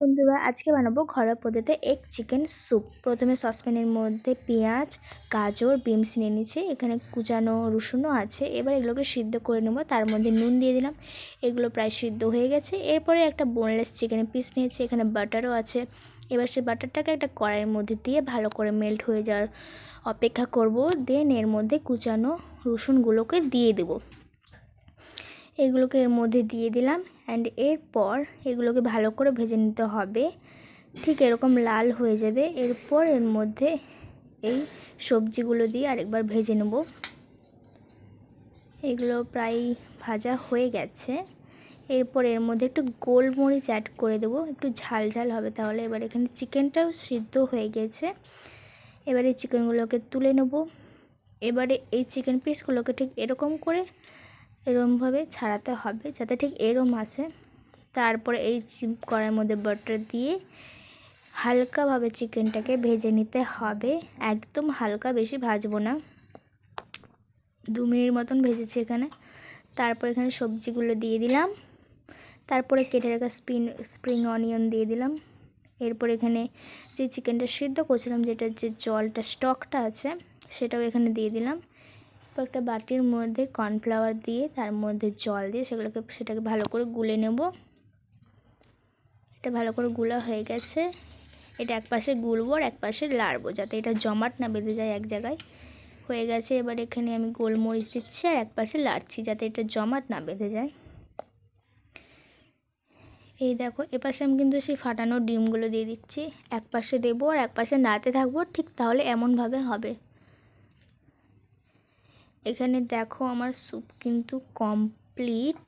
বন্ধুরা আজকে বানাবো ঘরোয়া পদ্ধতিতে এগ চিকেন স্যুপ। প্রথমে সসপ্যানের মধ্যে পেঁয়াজ, গাজর, বিনস নিয়ে নিয়েছি। এখানে কুচানো রসুনও আছে। এবার এগুলোকে সিদ্ধ করে নেব। তার মধ্যে নুন দিয়ে দিলাম। এগুলো প্রায় সিদ্ধ হয়ে গেছে। এরপরে একটা বোনলেস চিকেনের পিস নিয়েছি। এখানে বাটারও আছে। এবার সেই বাটারটাকে একটা কড়াইয়ের মধ্যে দিয়ে ভালো করে মেল্ট হয়ে যাওয়ার অপেক্ষা করব। দেন এর মধ্যে কুচানো রসুনগুলোকে দিয়ে দেবো। এগুলোকে এর মধ্যে দিয়ে দিলাম অ্যান্ড এরপর এগুলোকে ভালো করে ভেজে নিতে হবে। ঠিক এরকম লাল হয়ে যাবে। এরপর এর মধ্যে এই সবজিগুলো দিয়ে আরেকবার ভেজে নেব। এগুলো প্রায় ভাজা হয়ে গেছে। এরপর এর মধ্যে একটু গোলমরিচ অ্যাড করে দেবো, একটু ঝাল ঝাল হবে তাহলে। এবার এখানে চিকেনটাও সিদ্ধ হয়ে গেছে। এবারে চিকেনগুলোকে তুলে নেব। এবারে এই চিকেন পিসগুলোকে ঠিক এরকম করে এরমভাবে ছাড়াতে হবে যাতে ঠিক এরম আসে। তারপরে এই কড়াইয়ের মধ্যে বাটার দিয়ে হালকাভাবে চিকেনটাকে ভেজে নিতে হবে। একদম হালকা, বেশি ভাজবো না। 2 মিনিট মতন ভেজেছি এখানে। তারপর এখানে সবজিগুলো দিয়ে দিলাম। তারপরে কেটে রাখা স্প্রিং অনিয়ন দিয়ে দিলাম। এরপর এখানে যে চিকেনটা সিদ্ধ করছিলাম, যেটা যে জলটা স্টকটা আছে সেটাও এখানে দিয়ে দিলাম। একটা বাটির মধ্যে কর্নফ্লাওয়ার দিয়ে তার মধ্যে জল দিয়ে সেটাকে ভালো করে গুলে নেব। এটা ভালো করে গুলা হয়ে গেছে। এটা এক পাশে গুলবো আর এক পাশে লাড়বো যাতে এটা জমাট না বেঁধে যায় এক জায়গায়। হয়ে গেছে। এবার এখানে আমি গোলমরিচ দিচ্ছি আর এক পাশে লাড়ছি যাতে এটা জমাট না বেঁধে যায়। এই দেখো, এপাশে আমি কিন্তু সেই ফাটানো ডিমগুলো দিয়ে দিচ্ছি। এক পাশে দেবো আর এক পাশে নাড়তে থাকবো, ঠিক তাহলে এমনভাবে হবে। এখানে দেখো আমার স্যুপ কিন্তু কমপ্লিট।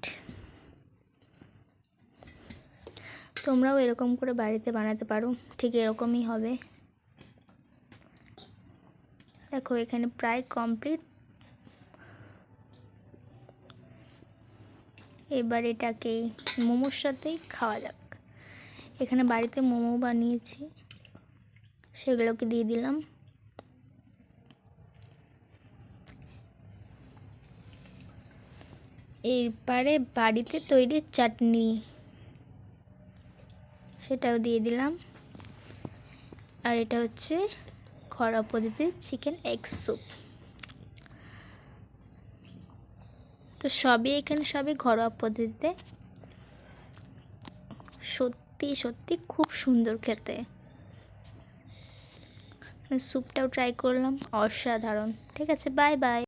তোমরাও এরকম করে বাড়িতে বানাতে পারো, ঠিক এরকমই হবে। দেখো এখানে প্রায় কমপ্লিট। এবার এটাকে মোমোর সাথেই খাওয়া যাক। এখানে বাড়িতে মোমো বানিয়েছি, সেগুলোকে দিয়ে দিলাম। এরপরে বাড়িতে তৈরি চাটনি, সেটাও দিয়ে দিলাম। আর এটা হচ্ছে ঘরোয়া পদ্ধতিতে চিকেন এগ স্যুপ। তো সবই ঘরোয়া পদ্ধতিতে। সত্যি সত্যি খুব সুন্দর খেতে। স্যুপটাও ট্রাই করলাম, অসাধারণ। ঠিক আছে, বাই বাই।